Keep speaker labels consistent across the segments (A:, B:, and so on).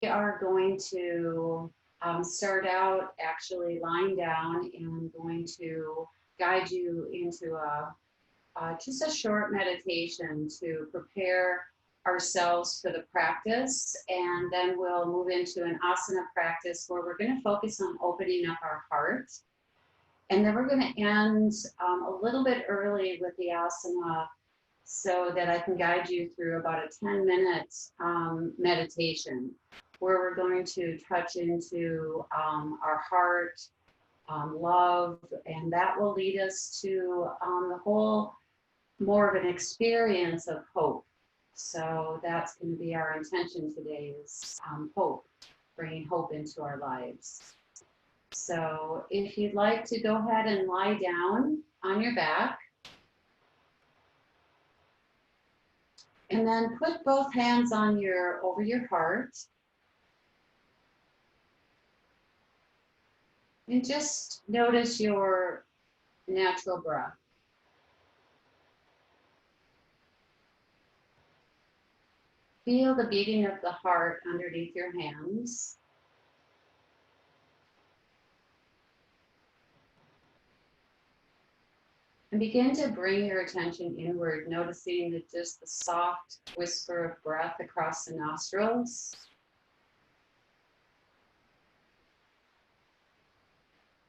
A: are going to start out actually lying down and going to guide you into just a short meditation to prepare ourselves for the practice. And then we'll move into an asana practice where we're going to focus on opening up our heart. And then we're going to end a little bit early with the asana so that I can guide you through about a 10-minute meditation where we're going to touch into our heart, love, and that will lead us to the whole more of an experience of hope. So that's going to be our intention today is hope, bringing hope into our lives. So if you'd like to go ahead and lie down on your back, and then put both hands on over your heart. And just notice your natural breath. Feel the beating of the heart underneath your hands. And begin to bring your attention inward, noticing that just the soft whisper of breath across the nostrils.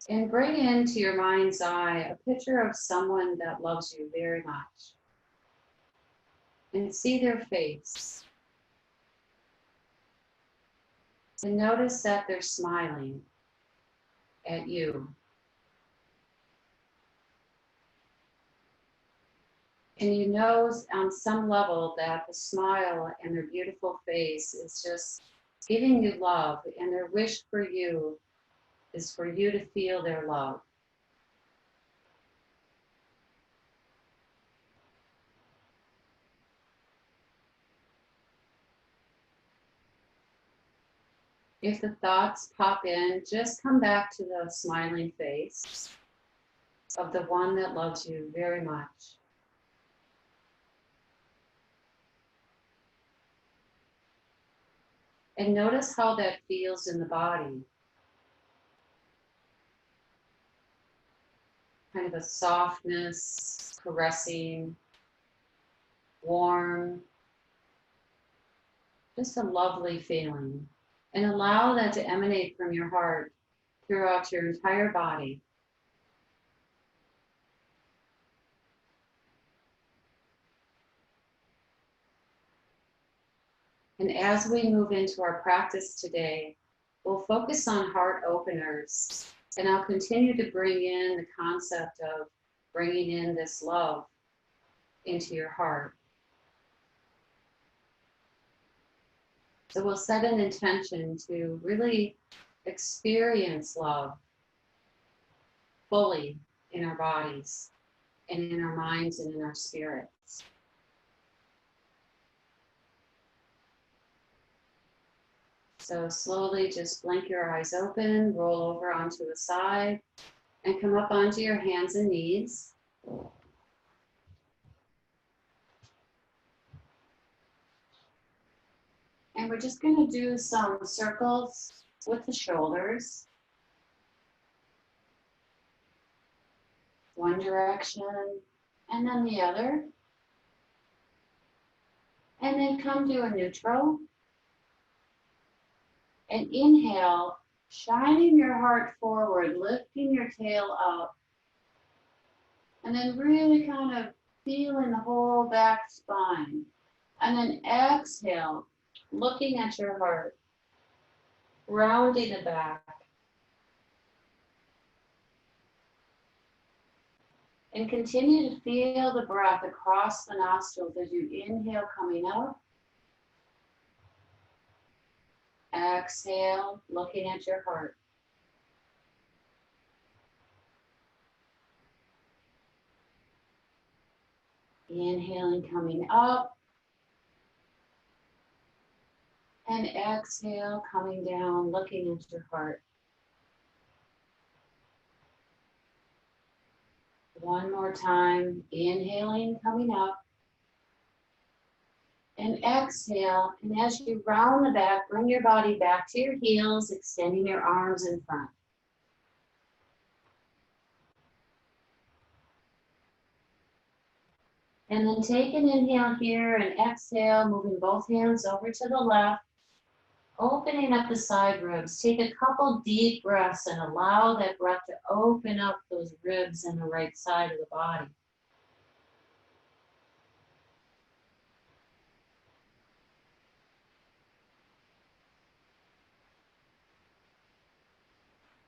A: And bring into your mind's eye a picture of someone that loves you very much. And see their face. And notice that they're smiling at you. And you know on some level that the smile and their beautiful face is just giving you love, and their wish for you is for you to feel their love. If the thoughts pop in, just come back to the smiling face of the one that loves you very much. And notice how that feels in the body. Kind of a softness, caressing, warm, just a lovely feeling. And allow that to emanate from your heart throughout your entire body. And as we move into our practice today, we'll focus on heart openers. And I'll continue to bring in the concept of bringing in this love into your heart. So we'll set an intention to really experience love fully in our bodies and in our minds and in our spirits. So slowly just blink your eyes open, roll over onto the side, and come up onto your hands and knees. And we're just going to do some circles with the shoulders. One direction, and then the other. And then come to a neutral. And inhale, shining your heart forward, lifting your tail up. And then really kind of feeling the whole back spine. And then exhale, looking at your heart, rounding the back. And continue to feel the breath across the nostrils as you inhale, coming up. Exhale, looking at your heart. Inhaling, coming up. And exhale, coming down, looking at your heart. One more time, inhaling, coming up. And exhale, and as you round the back, bring your body back to your heels, extending your arms in front. And then take an inhale here and exhale, moving both hands over to the left, opening up the side ribs. Take a couple deep breaths and allow that breath to open up those ribs in the right side of the body.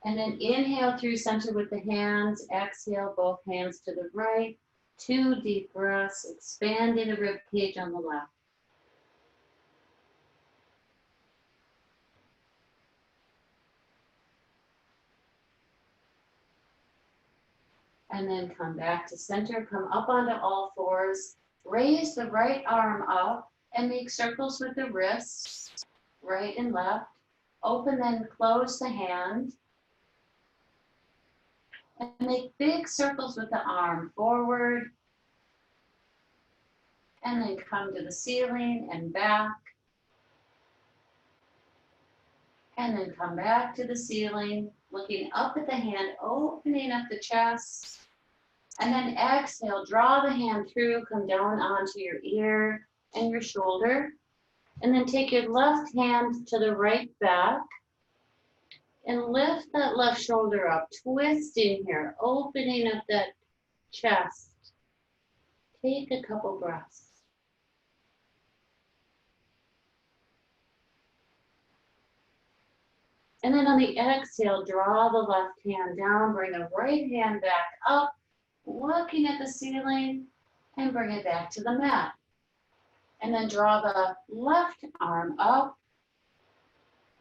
A: And then inhale through center with the hands, exhale both hands to the right. 2 deep breaths, expanding the rib cage on the left. And then come back to center, come up onto all fours, raise the right arm up and make circles with the wrists, right and left. Open and close the hand. And make big circles with the arm forward. And then come to the ceiling and back. And then come back to the ceiling, looking up at the hand, opening up the chest. And then exhale, draw the hand through, come down onto your ear and your shoulder. And then take your left hand to the right back and lift that left shoulder up, twisting here, opening up that chest. Take a couple breaths. And then on the exhale, draw the left hand down, bring the right hand back up, looking at the ceiling, and bring it back to the mat. And then draw the left arm up,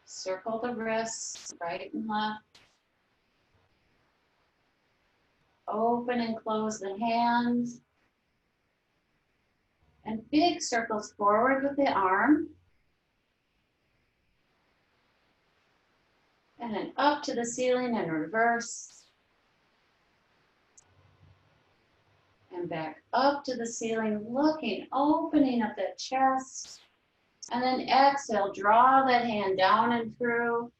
A: circle the wrists, right and left. Open and close the hands. And big circles forward with the arm. And then up to the ceiling and reverse. And back up to the ceiling, looking, opening up that chest. And then exhale, draw that hand down and through,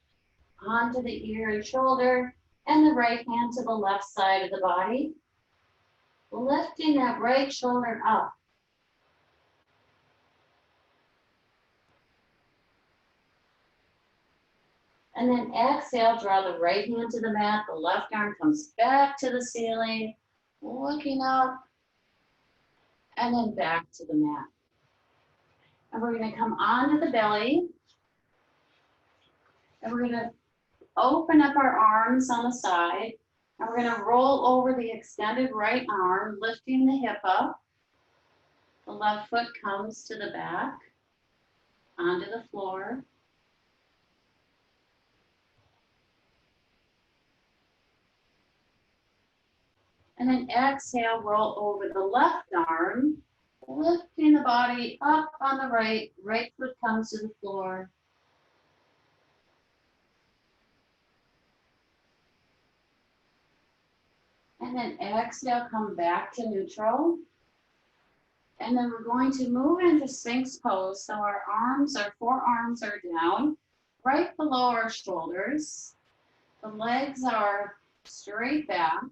A: onto the ear and shoulder, and the right hand to the left side of the body. Lifting that right shoulder up. And then exhale, draw the right hand to the mat, the left arm comes back to the ceiling, looking up, and then back to the mat. And we're going to come onto the belly, and we're going to open up our arms on the side, and we're going to roll over the extended right arm, lifting the hip up. The left foot comes to the back, onto the floor. And then exhale, roll over the left arm, lifting the body up on the right. Right foot comes to the floor. And then exhale, come back to neutral. And then we're going to move into Sphinx pose. So our forearms are down, right below our shoulders. The legs are straight back.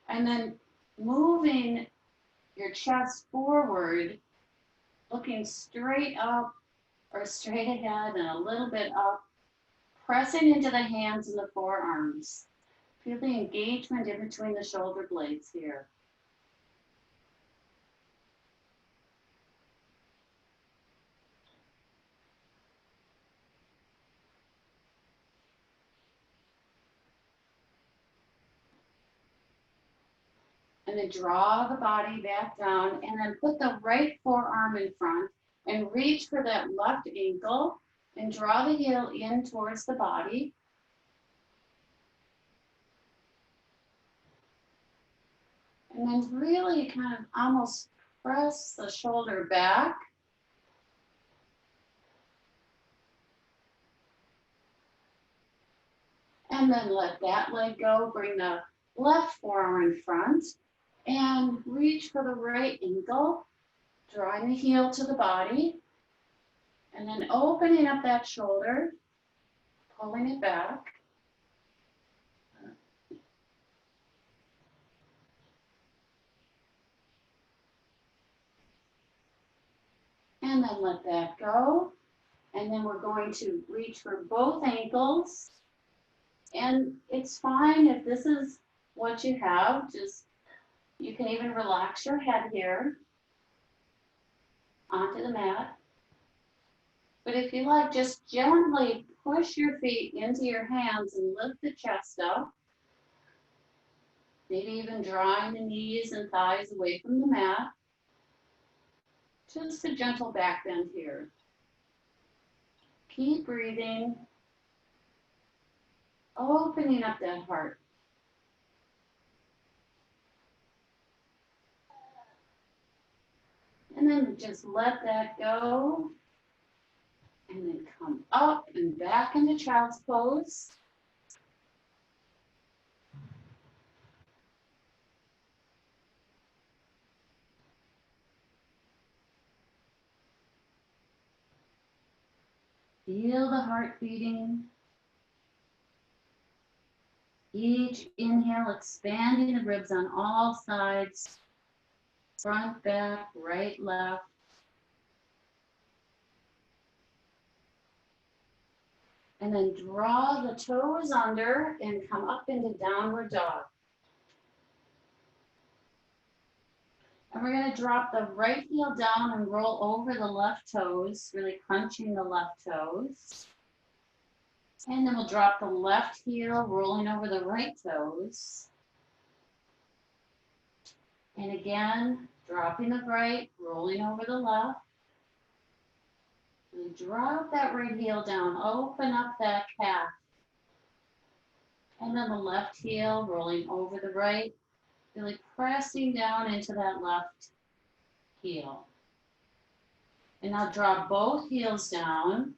A: And then moving your chest forward, looking straight up or straight ahead and a little bit up, pressing into the hands and the forearms. Feel the engagement in between the shoulder blades here. And then draw the body back down and then put the right forearm in front and reach for that left ankle and draw the heel in towards the body. And then really kind of almost press the shoulder back. And then let that leg go. Bring the left forearm in front and reach for the right ankle Drawing the heel to the body, and then opening up that shoulder, pulling it back. And then let that go. And then we're going to reach for both ankles. And it's fine if this is what you have, just, you can even relax your head here onto the mat. But if you like, just gently push your feet into your hands and lift the chest up. Maybe even drawing the knees and thighs away from the mat. Just a gentle back bend here. Keep breathing. Opening up that heart. And then just let that go. And then come up and back into child's pose. Feel the heart beating. Each inhale, expanding the ribs on all sides. Front, back, right, left. And then draw the toes under and come up into downward dog. And we're going to drop the right heel down and roll over the left toes, really crunching the left toes. And then we'll drop the left heel, rolling over the right toes. And again, dropping the right, rolling over the left. And drop that right heel down, open up that calf. And then the left heel, rolling over the right, really pressing down into that left heel. And now drop both heels down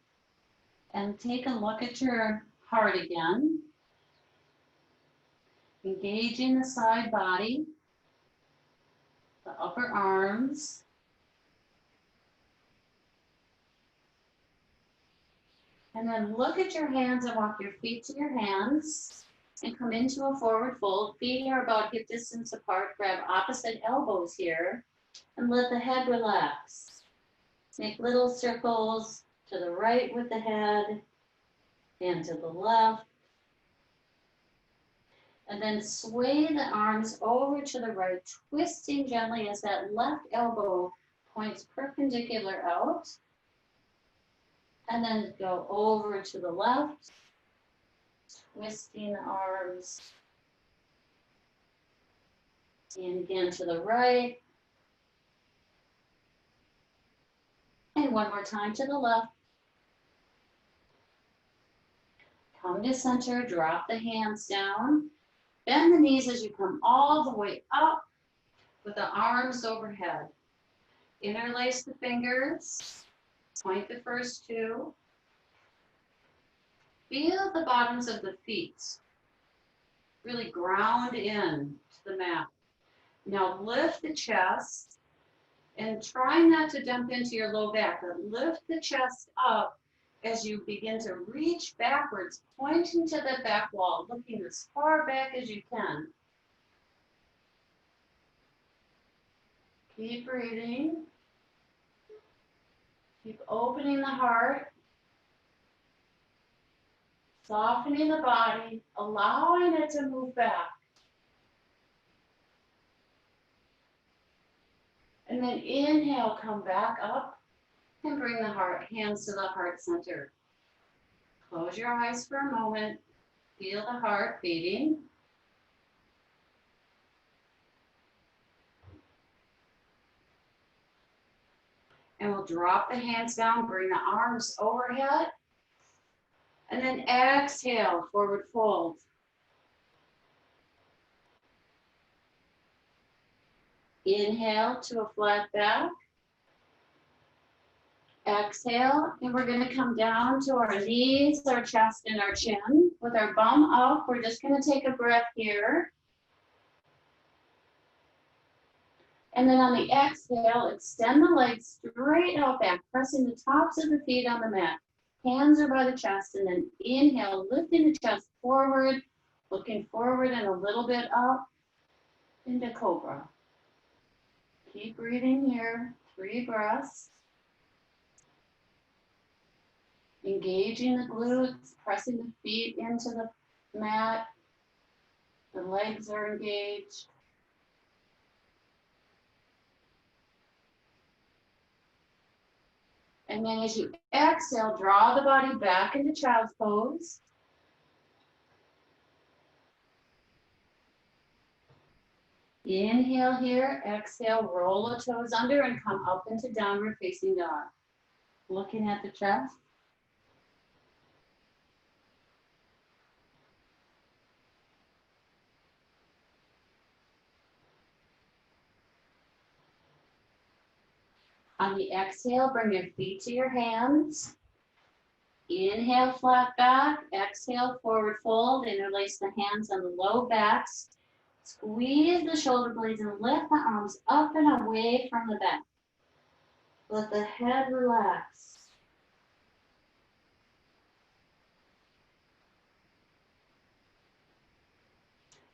A: and take a look at your heart again. Engaging the side body, the upper arms. And then look at your hands and walk your feet to your hands and come into a forward fold. Feet are about hip distance apart. Grab opposite elbows here and let the head relax. Make little circles to the right with the head and to the left. And then sway the arms over to the right, twisting gently as that left elbow points perpendicular out. And then go over to the left, twisting the arms. And again to the right. And one more time to the left. Come to center, drop the hands down. Bend the knees as you come all the way up with the arms overhead. Interlace the fingers. Point the first two. Feel the bottoms of the feet. Really ground in to the mat. Now lift the chest and try not to dump into your low back, but lift the chest up as you begin to reach backwards, pointing to the back wall, looking as far back as you can. Keep breathing. Keep opening the heart, softening the body, allowing it to move back. And then inhale, come back up and bring the heart, hands to the heart center. Close your eyes for a moment. Feel the heart beating. And we'll drop the hands down, bring the arms overhead. And then exhale, forward fold. Inhale to a flat back. Exhale, and we're going to come down to our knees, our chest, and our chin. With our bum up, we're just going to take a breath here. And then on the exhale, extend the legs straight out back, pressing the tops of the feet on the mat. Hands are by the chest, and then inhale, lifting the chest forward, looking forward and a little bit up into cobra. Keep breathing here, 3 breaths. Engaging the glutes, pressing the feet into the mat. The legs are engaged. And then as you exhale, draw the body back into child's pose. Inhale here, exhale, roll the toes under and come up into downward facing dog. Looking at the chest. On the exhale, bring your feet to your hands. Inhale, flat back. Exhale, forward fold. Interlace the hands on the low backs. Squeeze the shoulder blades and lift the arms up and away from the back. Let the head relax.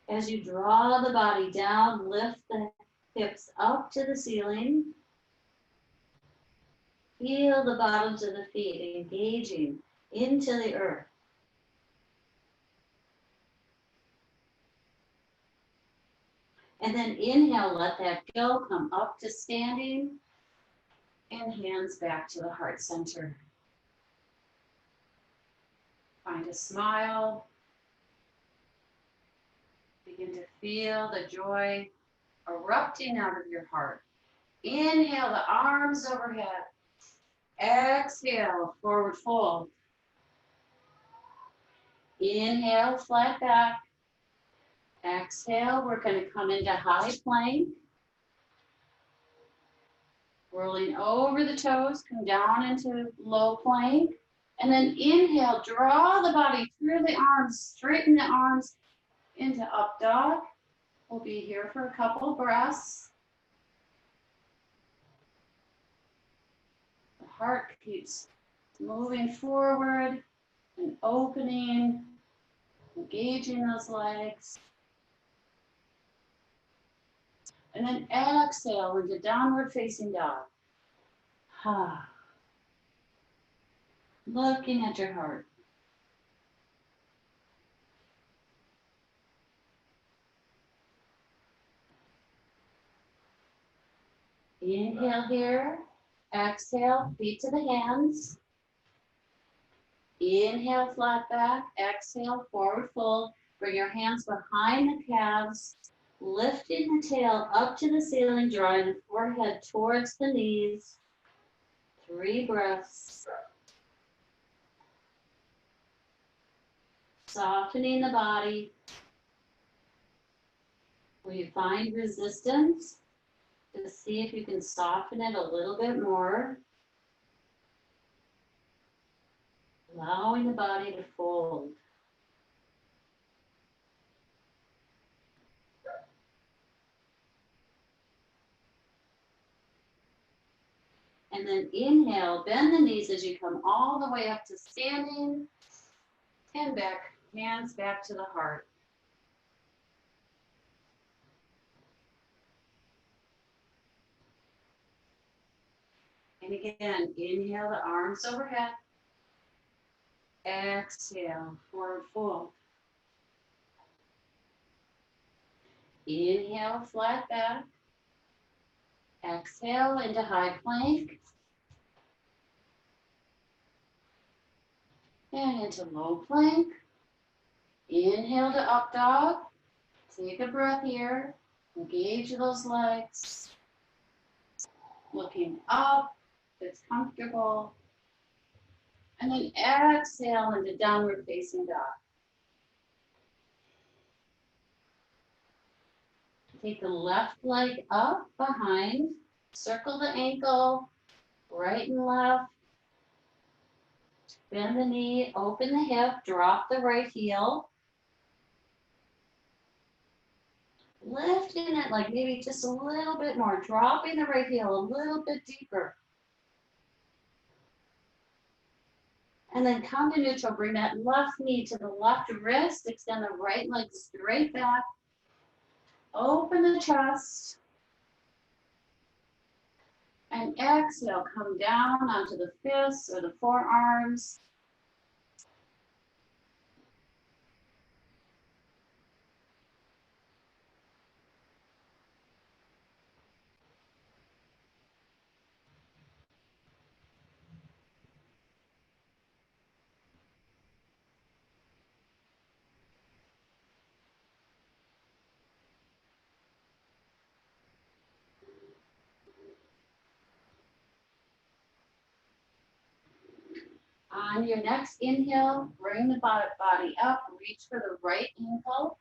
A: As you draw the body down, lift the hips up to the ceiling. Feel the bottoms of the feet engaging into the earth. And then inhale, let that go. Come up to standing and hands back to the heart center. Find a smile. Begin to feel the joy erupting out of your heart. Inhale, the arms overhead. Exhale, forward fold. Inhale, flat back. Exhale, we're going to come into high plank. Rolling over the toes, come down into low plank. And then inhale, draw the body through the arms, straighten the arms into up dog. We'll be here for a couple breaths. The heart keeps moving forward and opening, engaging those legs. And then exhale into downward facing dog. Looking at your heart. Inhale here. Exhale, feet to the hands. Inhale, flat back. Exhale, forward fold. Bring your hands behind the calves. Lifting the tail up to the ceiling, drawing the forehead towards the knees. 3 breaths. Softening the body. When you find resistance, just see if you can soften it a little bit more. Allowing the body to fold. And then inhale, bend the knees as you come all the way up to standing and back, hands back to the heart. And again, inhale the arms overhead. Exhale, forward fold. Inhale, flat back. Exhale into high plank. And into low plank. Inhale to up dog. Take a breath here. Engage those legs. Looking up, if it's comfortable. And then exhale into downward facing dog. Take the left leg up behind. Circle the ankle, right and left. Bend the knee, open the hip, drop the right heel. lifting it like maybe just a little bit more, dropping the right heel a little bit deeper. And then come to neutral, bring that left knee to the left wrist, extend the right leg straight back, open the chest, and exhale, come down onto the fists or the forearms. On your next inhale, bring the body up, reach for the right ankle,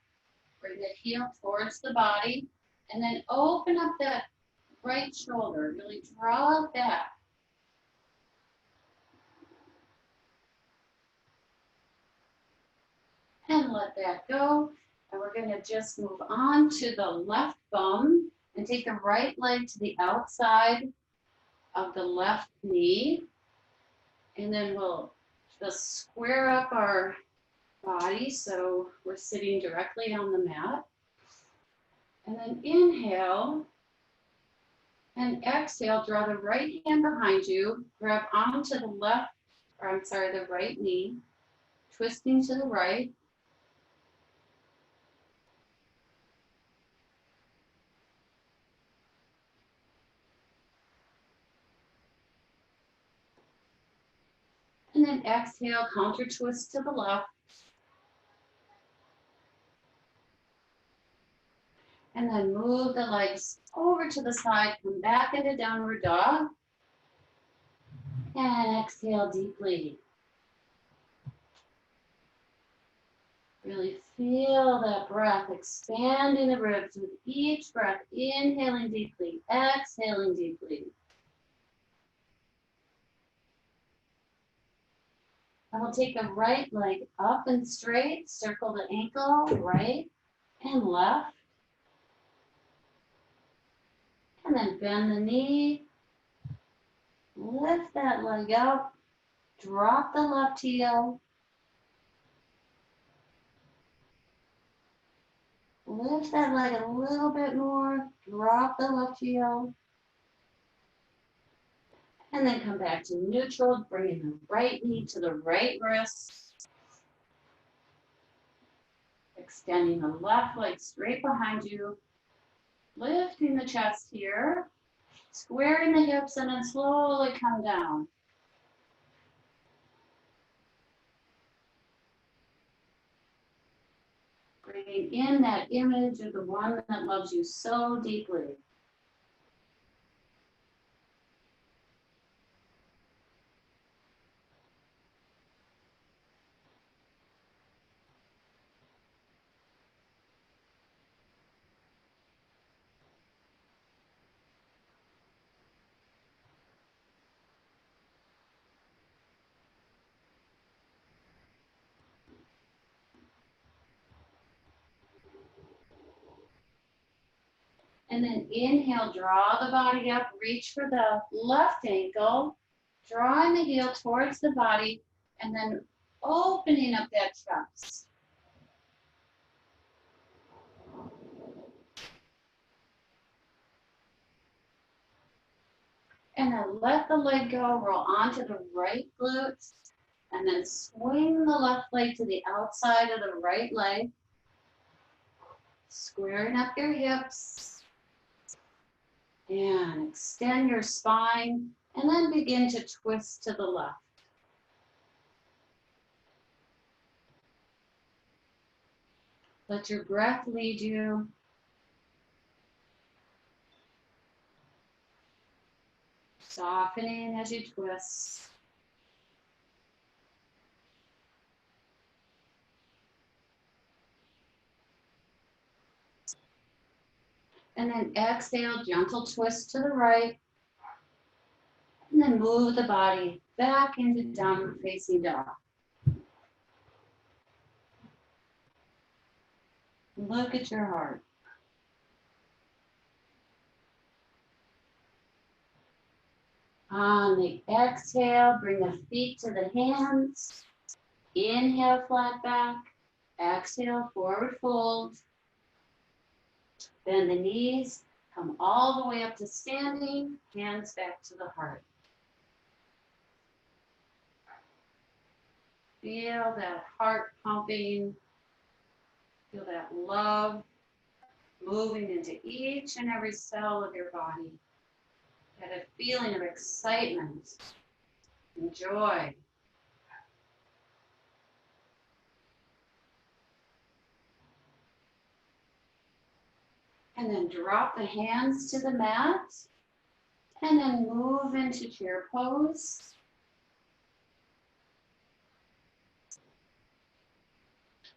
A: bring the heel towards the body, and then open up that right shoulder, really draw it back. And let that go. And we're going to just move on to the left bum and take the right leg to the outside of the left knee. And then we'll just square up our body so we're sitting directly on the mat. And then inhale and exhale, draw the right hand behind you, grab onto the the right knee, twisting to the right. And then exhale, counter twist to the left. And then move the legs over to the side, come back into downward dog. And exhale deeply. Really feel that breath expanding the ribs with each breath, inhaling deeply, exhaling deeply. I will take the right leg up and straight, circle the ankle, right and left. And then bend the knee, lift that leg up, drop the left heel, lift that leg a little bit more, drop the left heel, and then come back to neutral, bringing the right knee to the right wrist, extending the left leg straight behind you, lifting the chest here, squaring the hips, and then slowly come down. Bringing in that image of the one that loves you so deeply. And then inhale, draw the body up, reach for the left ankle, drawing the heel towards the body, and then opening up that chest. And then let the leg go, roll onto the right glutes, and then swing the left leg to the outside of the right leg, squaring up your hips. And extend your spine, and then begin to twist to the left. Let your breath lead you. Softening as you twist. And then exhale, gentle twist to the right. And then move the body back into downward facing dog. Look at your heart. On the exhale, bring the feet to the hands. Inhale, flat back. Exhale, forward fold. Bend the knees. Come all the way up to standing. Hands back to the heart. Feel that heart pumping. Feel that love moving into each and every cell of your body. Get a feeling of excitement and joy. And then drop the hands to the mat. And then move into chair pose.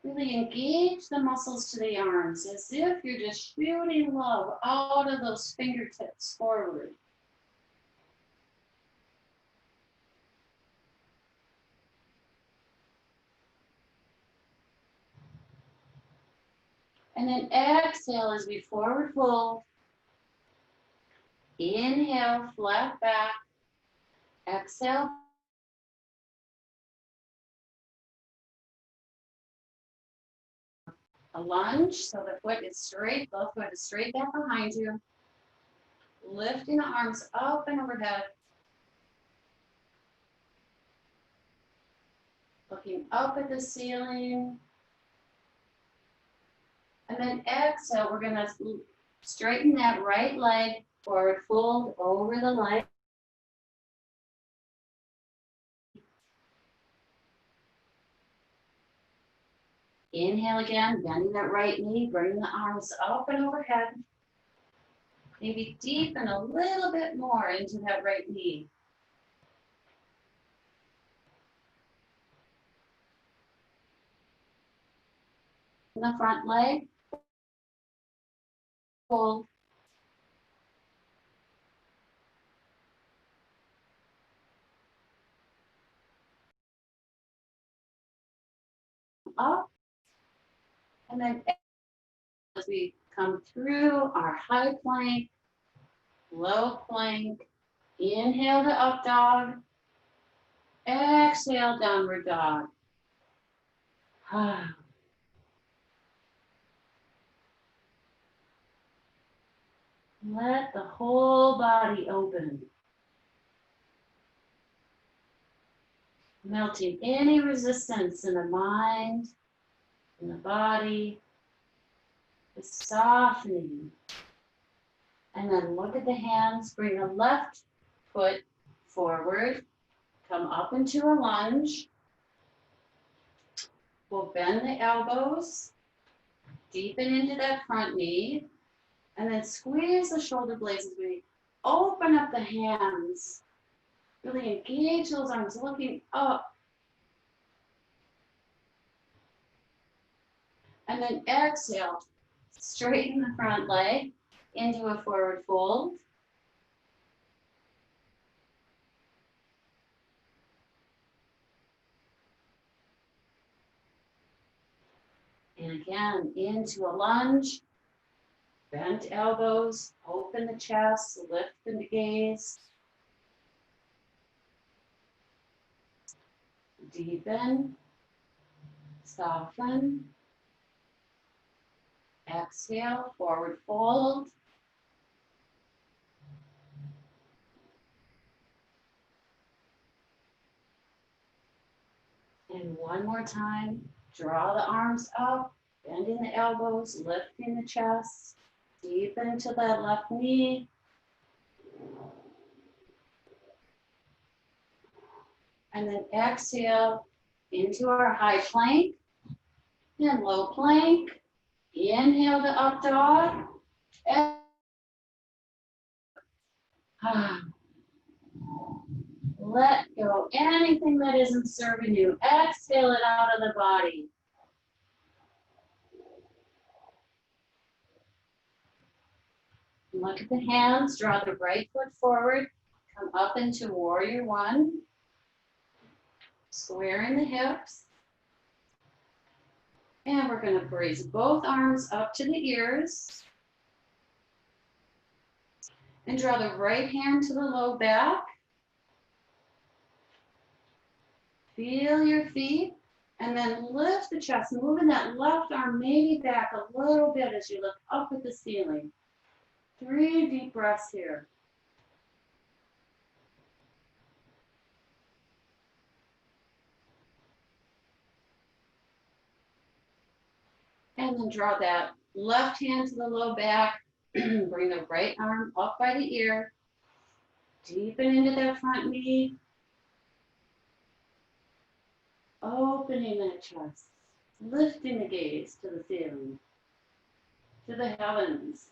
A: Really engage the muscles to the arms as if you're just shooting love out of those fingertips forward. And then exhale as we forward fold. Inhale, flat back. Exhale. A lunge, so the foot is straight, both foot is straight back behind you. Lifting the arms up and overhead. Looking up at the ceiling. And then exhale, we're gonna straighten that right leg, forward fold over the leg. Inhale again, bending that right knee, bring the arms up and overhead. Maybe deepen a little bit more into that right knee. And the front leg, fold. Up. And then as we come through our high plank, low plank, inhale to up dog, exhale downward dog. Let the whole body open. Melting any resistance in the mind, in the body, the softening. And then look at the hands, bring the left foot forward, come up into a lunge. We'll bend the elbows, deepen into that front knee, and then squeeze the shoulder blades as we open up the hands. Really engage those arms, looking up. And then exhale, straighten the front leg into a forward fold. And again, into a lunge, bent elbows, open the chest, lift the gaze. Deepen, soften. Exhale, forward fold. And one more time, draw the arms up, bending the elbows, lifting the chest, deepen into that left knee. And then exhale into our high plank and low plank. Inhale to up dog. Let go anything that isn't serving you. Exhale it out of the body. Look at the hands. Draw the right foot forward. Come up into warrior one. Squaring the hips. And we're going to raise both arms up to the ears. And draw the right hand to the low back. Feel your feet, and then lift the chest, moving that left arm maybe back a little bit as you look up at the ceiling. 3 deep breaths here. And then draw that left hand to the low back. Bring the right arm up by the ear. Deepen into that front knee. Opening that chest. Lifting the gaze to the ceiling, to the heavens.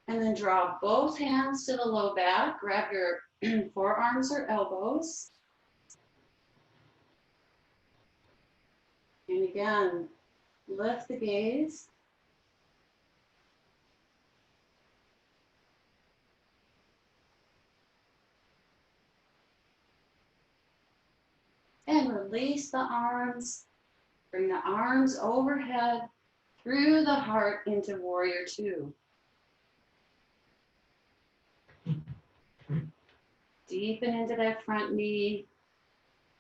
A: And then draw both hands to the low back. Grab your forearms or elbows. And again, lift the gaze. And release the arms. Bring the arms overhead through the heart into warrior 2. Deepen into that front knee.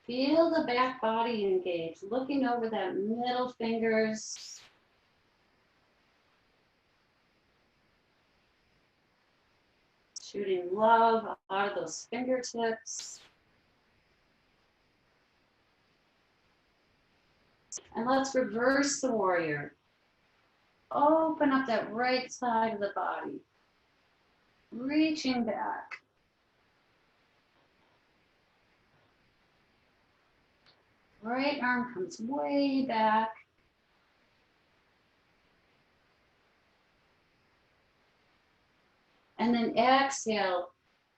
A: Feel the back body engage, looking over that middle fingers. Shooting love out of those fingertips. And let's reverse the warrior. Open up that right side of the body. Reaching back. Right arm comes way back. And then exhale,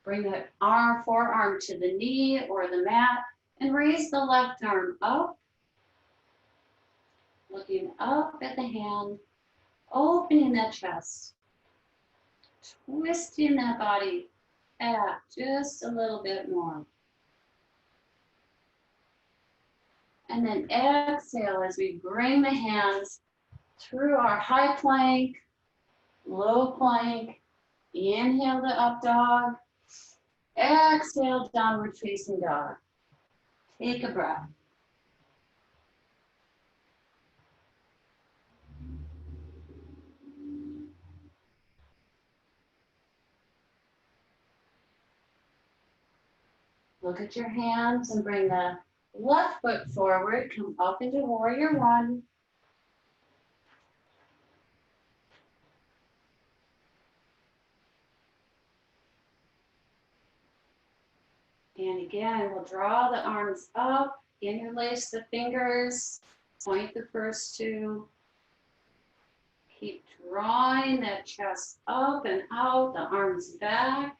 A: bring that forearm to the knee or the mat and raise the left arm up. Looking up at the hand, opening that chest, twisting that body back just a little bit more. And then exhale as we bring the hands through our high plank, low plank. Inhale to up dog. Exhale, downward facing dog. Take a breath. Look at your hands and bring the left foot forward. Come up into warrior 1. And again, we'll draw the arms up, interlace the fingers, point the first 2. Keep drawing that chest up and out, the arms back.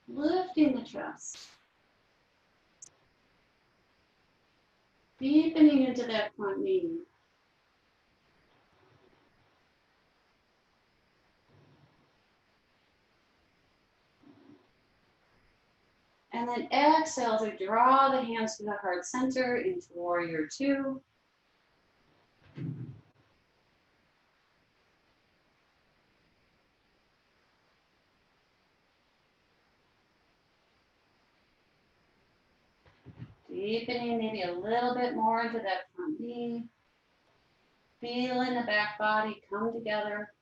A: Lifting the chest. Deepening into that front knee. And then exhale to draw the hands to the heart center into warrior 2. Deepening maybe a little bit more into that front knee. Feeling the back body come together.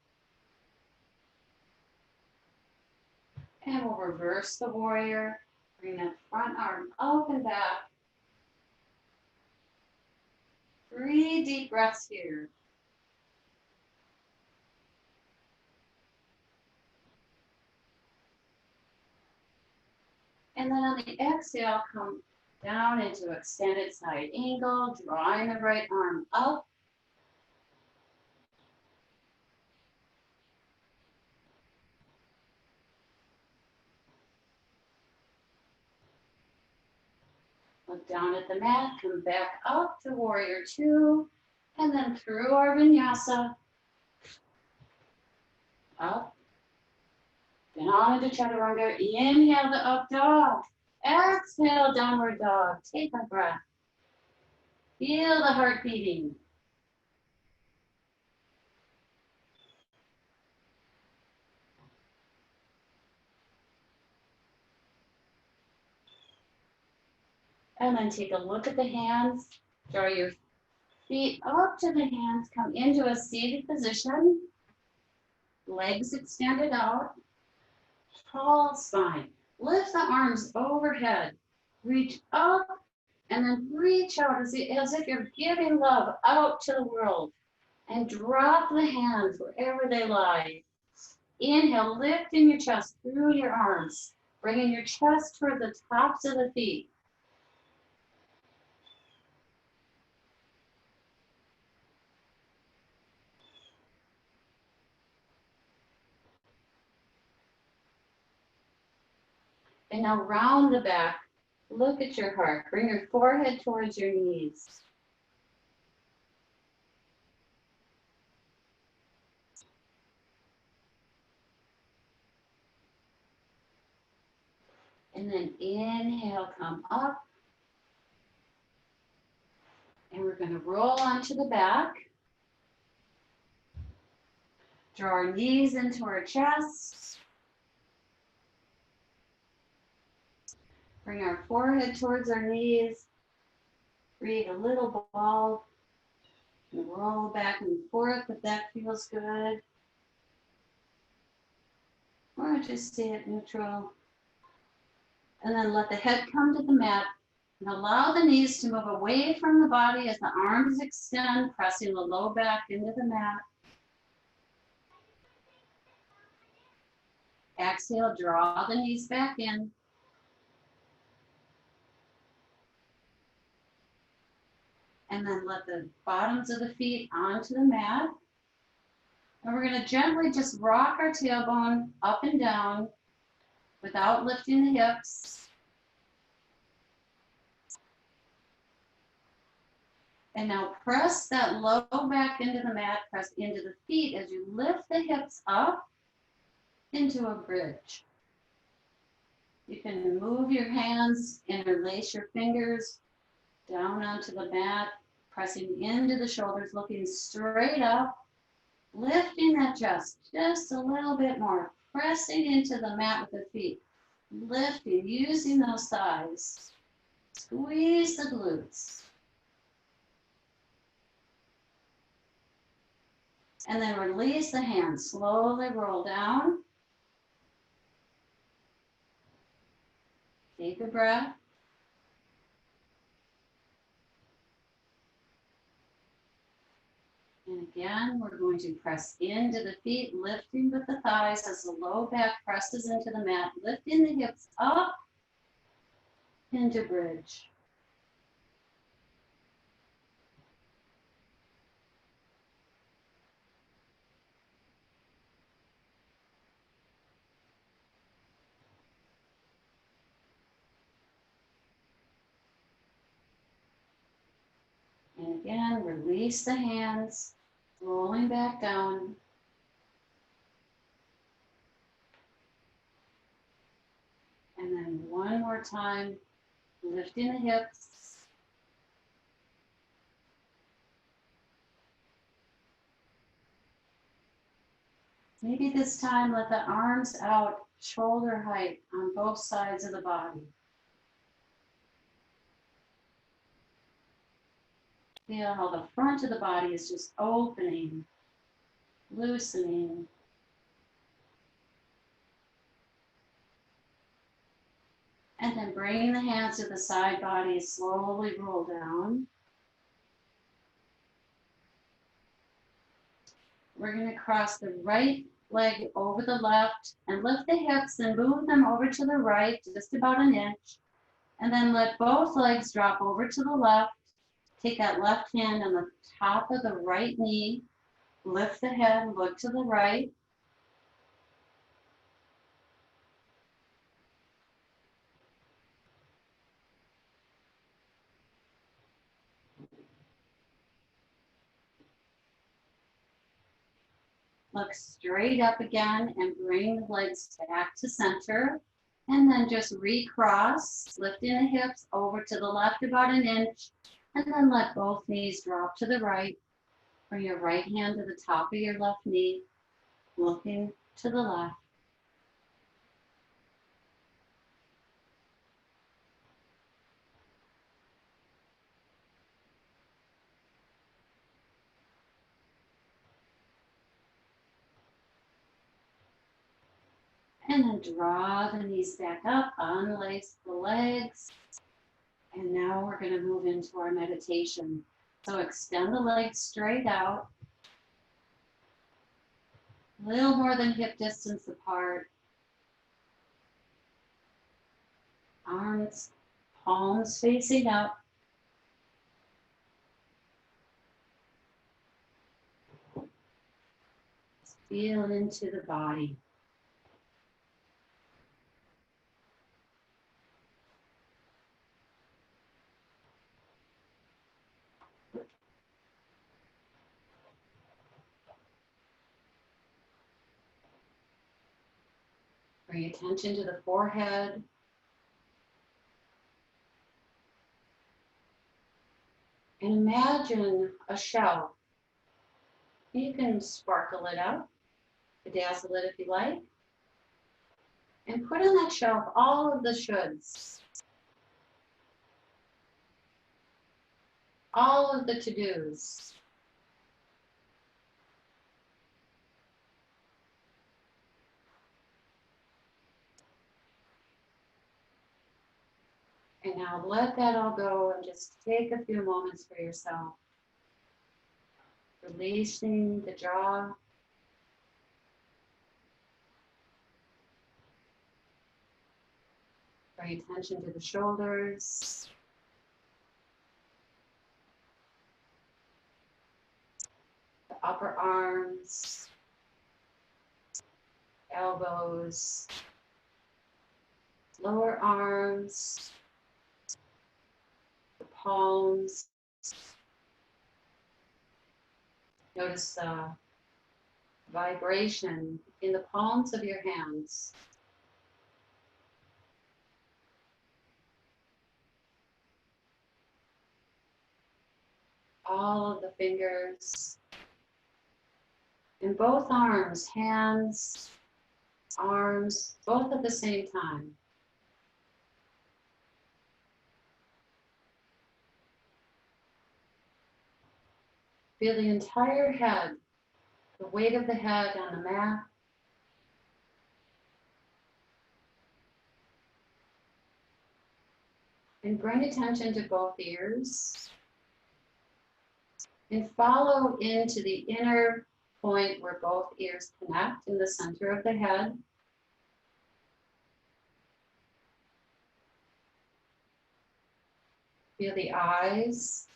A: And we'll reverse the warrior. Bring that front arm up and back. 3 deep breaths here. And then on the exhale, come down into extended side angle, drawing the right arm up. Look down at the mat, come back up to warrior 2, and then through our vinyasa, up, down into chaturanga, inhale to up dog, exhale downward dog, take a breath, feel the heart beating. And then take a look at the hands. Draw your feet up to the hands. Come into a seated position. Legs extended out. Tall spine. Lift the arms overhead. Reach up and then reach out as if you're giving love out to the world. And drop the hands wherever they lie. Inhale, lifting your chest through your arms. Bringing your chest toward the tops of the feet. And now round the back. Look at your heart. Bring your forehead towards your knees. And then inhale, come up. And we're going to roll onto the back. Draw our knees into our chest. Bring our forehead towards our knees. Create a little ball. And roll back and forth if that feels good. Or just stay at neutral. And then let the head come to the mat. And allow the knees to move away from the body as the arms extend, pressing the low back into the mat. Exhale, draw the knees back in. And then let the bottoms of the feet onto the mat. And we're going to gently just rock our tailbone up and down without lifting the hips. And now press that low back into the mat, press into the feet as you lift the hips up into a bridge. You can move your hands, interlace your fingers down onto the mat, pressing into the shoulders, looking straight up, lifting that chest just a little bit more, pressing into the mat with the feet, lifting, using those thighs. Squeeze the glutes. And then release the hands, slowly roll down. Take a breath. And again, we're going to press into the feet, lifting with the thighs as the low back presses into the mat, lifting the hips up into bridge. And again, release the hands, rolling back down. And then one more time, lifting the hips. Maybe this time let the arms out shoulder height on both sides of the body. Feel how the front of the body is just opening, loosening. And then bringing the hands to the side body, slowly roll down. We're going to cross the right leg over the left and lift the hips and move them over to the right, just about an inch. And then let both legs drop over to the left. Take that left hand on the top of the right knee. Lift the head, look to the right. Look straight up again and bring the legs back to center. And then just recross, lifting the hips over to the left about an inch. And then let both knees drop to the right. Bring your right hand to the top of your left knee, looking to the left. And then draw the knees back up, unlace the legs. And now we're going to move into our meditation. So extend the legs straight out, a little more than hip distance apart. Arms, palms facing up. Feel into the body. Bring attention to the forehead. And imagine a shell. You can sparkle it out, bedazzle it if you like. And put on that shelf all of the shoulds. All of the to-dos. And now let that all go and just take a few moments for yourself. Releasing the jaw. Bring attention to the shoulders. The upper arms. Elbows. Lower arms. The palms. Notice the vibration in the palms of your hands. All of the fingers. And both arms, hands, arms, both at the same time. Feel the entire head, the weight of the head on the mat. And bring attention to both ears. And follow into the inner point where both ears connect in the center of the head. Feel the eyes,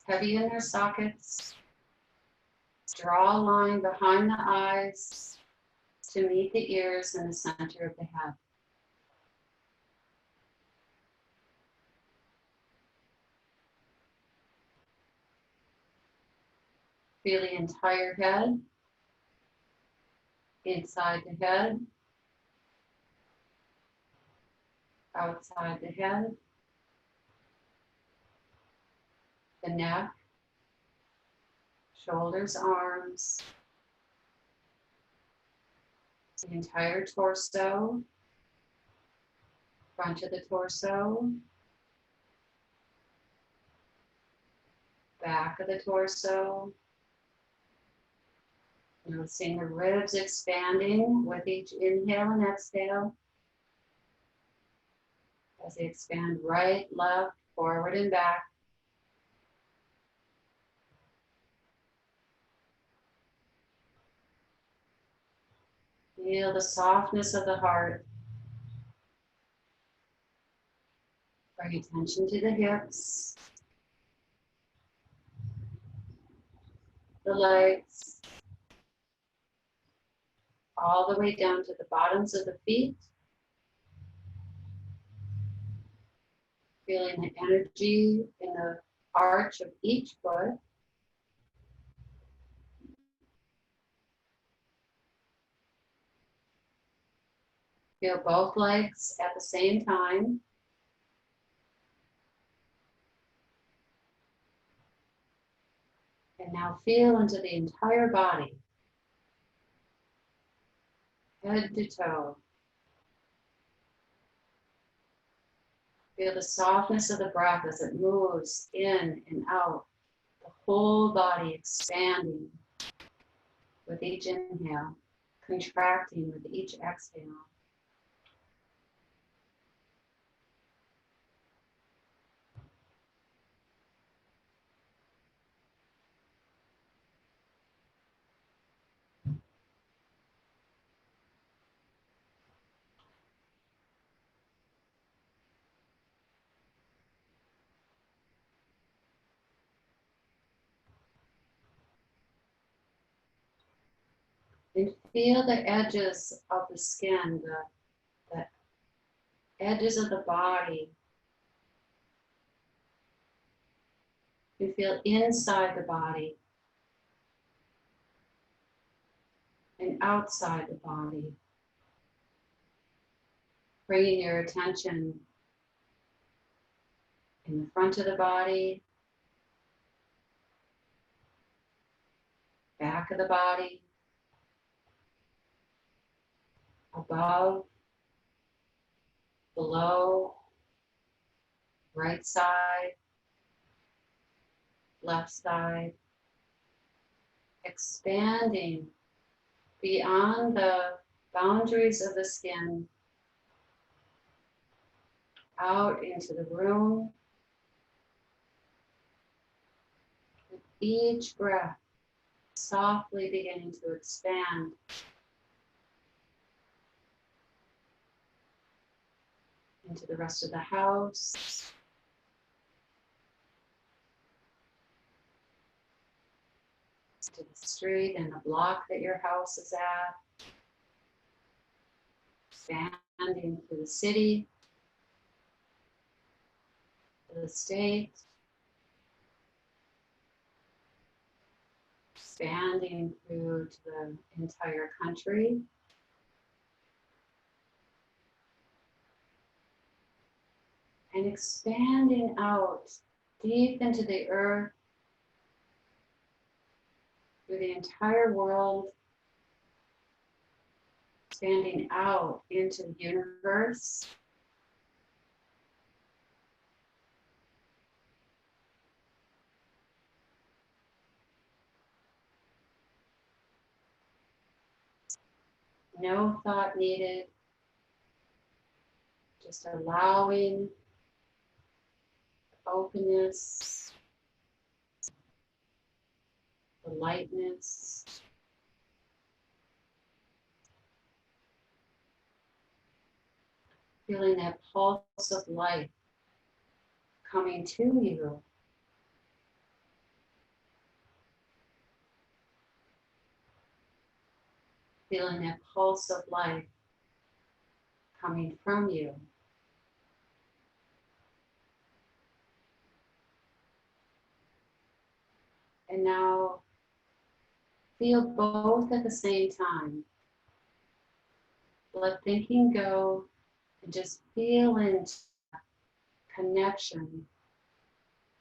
A: heavy in their sockets. Draw a line behind the eyes to meet the ears in the center of the head. Feel the entire head, inside the head, outside the head, the neck, shoulders, arms, the entire torso, front of the torso, back of the torso. Noticing the ribs expanding with each inhale and exhale. As they expand right, left, forward, and back. Feel the softness of the heart. Bring attention to the hips, the legs, all the way down to the bottoms of the feet. Feeling the energy in the arch of each foot. Feel both legs at the same time. And now feel into the entire body, head to toe. Feel the softness of the breath as it moves in and out, the whole body expanding with each inhale. contracting with each exhale. And feel the edges of the skin, the edges of the body. You feel inside the body and outside the body. Bringing your attention in the front of the body, back of the body, above, below, right side, left side, expanding beyond the boundaries of the skin, out into the room. With each breath, softly beginning to expand into the rest of the house, to the street and the block that your house is at, expanding through the city, to the state, expanding through to the entire country. And expanding out deep into the earth, through the entire world, expanding out into the universe. No thought needed, just allowing openness, the lightness, feeling that pulse of life coming to you. Feeling that pulse of life coming from you. And now feel both at the same time. Let thinking go and just feel into the connection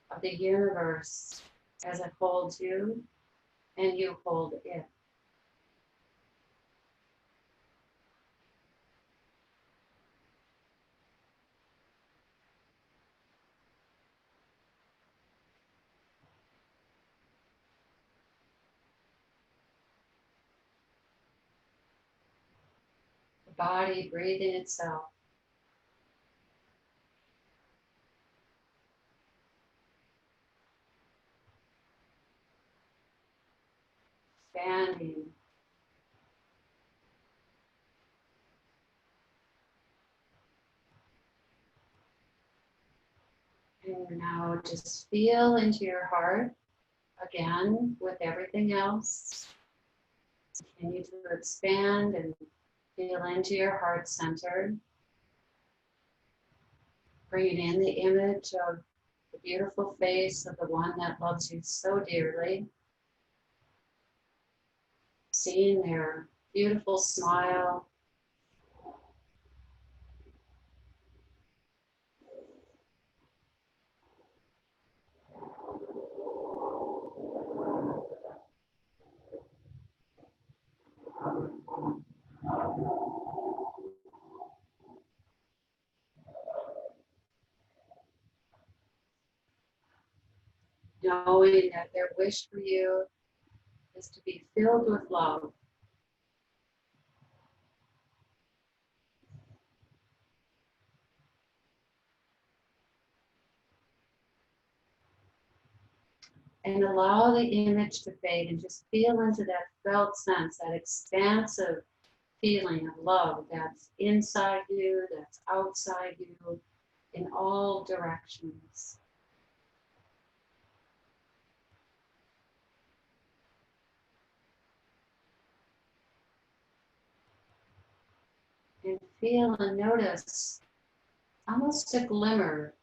A: of the universe as it holds you and you hold it. The body breathing itself. Expanding. And now just feel into your heart again with everything else. Continue to expand and feel into your heart center. Bringing in the image of the beautiful face of the one that loves you so dearly. Seeing their beautiful smile. Knowing that their wish for you is to be filled with love. And allow the image to fade and just feel into that felt sense, that expansive feeling of love that's inside you, that's outside you, in all directions. And feel and notice almost a glimmer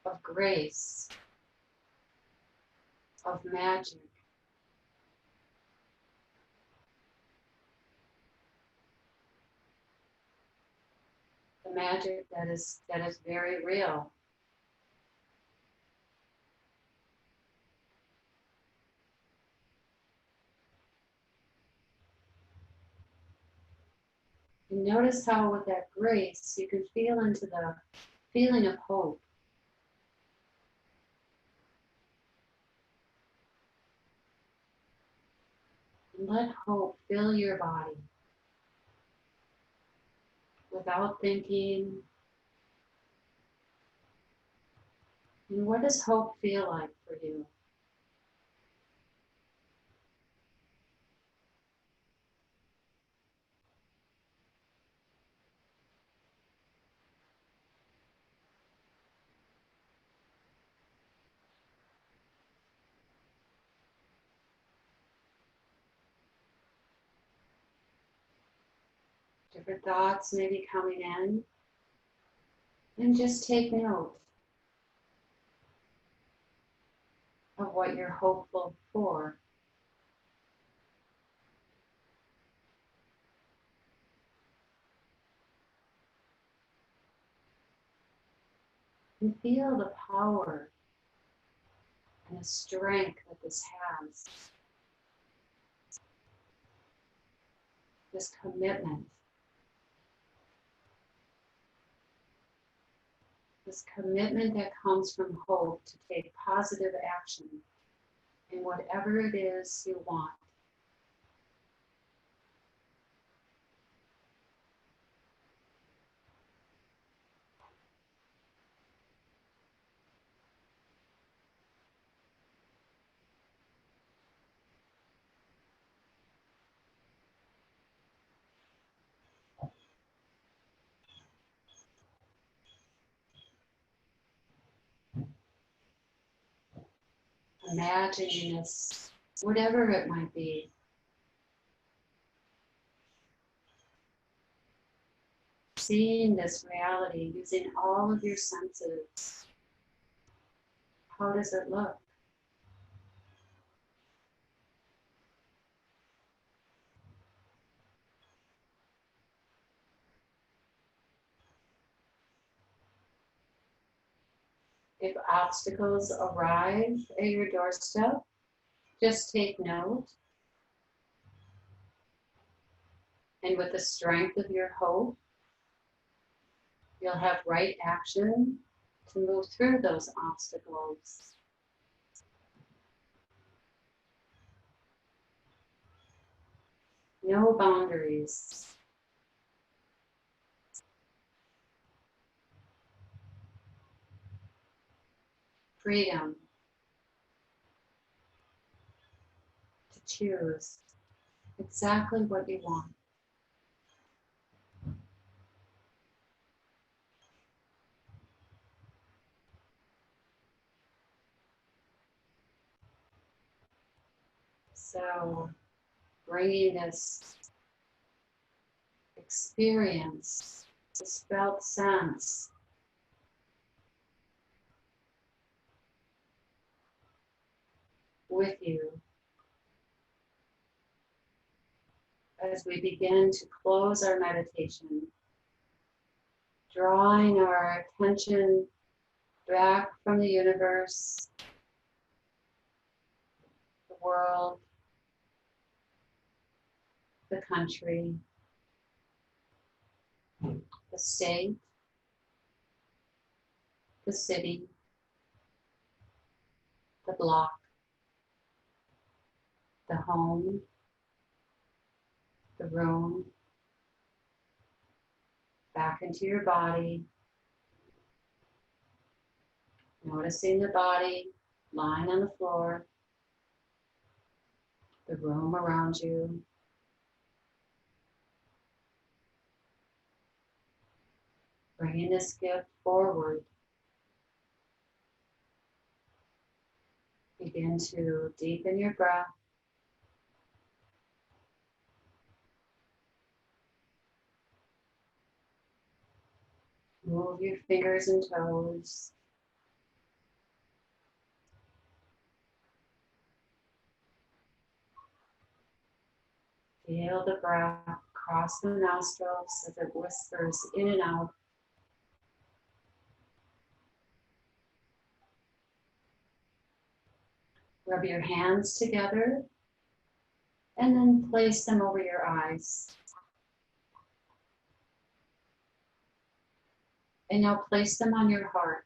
A: of grace, of magic. The magic that is very real. And notice how with that grace you can feel into the feeling of hope. And let hope fill your body without thinking. And what does hope feel like for you? Different thoughts may be coming in. And just take note of what you're hopeful for. And feel the power and the strength that this has. This commitment. This commitment that comes from hope to take positive action in whatever it is you want. Imagining this, whatever it might be. Seeing this reality using all of your senses. How does it look? If obstacles arrive at your doorstep, just take note. And with the strength of your hope, you'll have right action to move through those obstacles. No boundaries. Freedom to choose exactly what you want. So, bringing this experience, this felt sense, with you as we begin to close our meditation, drawing our attention back from the universe, the world, the country, the state, the city, the block, the home, the room, back into your body, noticing the body lying on the floor, the room around you. Bringing this gift forward. Begin to deepen your breath. Move your fingers and toes. Feel the breath across the nostrils as it whispers in and out. Rub your hands together and then place them over your eyes. And now place them on your heart.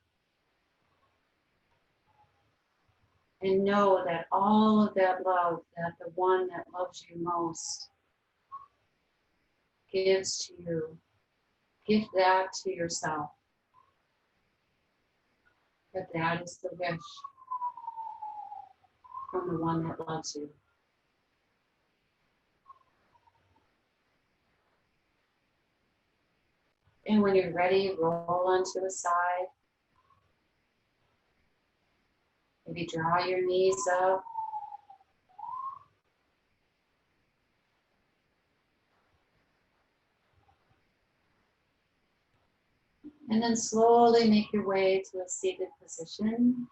A: And know that all of that love that the one that loves you most gives to you, give that to yourself. That is the wish from the one that loves you. And when you're ready, roll onto the side. Maybe draw your knees up. And then slowly make your way to a seated position,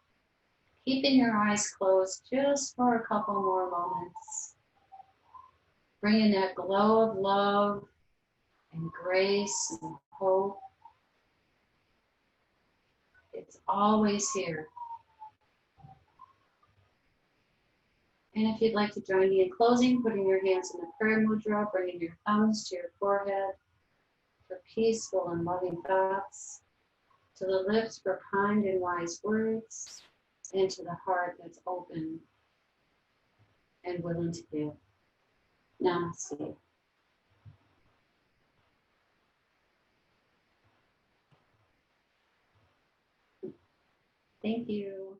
A: keeping your eyes closed just for a couple more moments. Bringing that glow of love and grace and hope. It's always here. And if you'd like to join me in closing, putting your hands in the prayer mudra, bringing your thumbs to your forehead for peaceful and loving thoughts, to the lips for kind and wise words, and to the heart that's open and willing to give. Namaste. Thank you.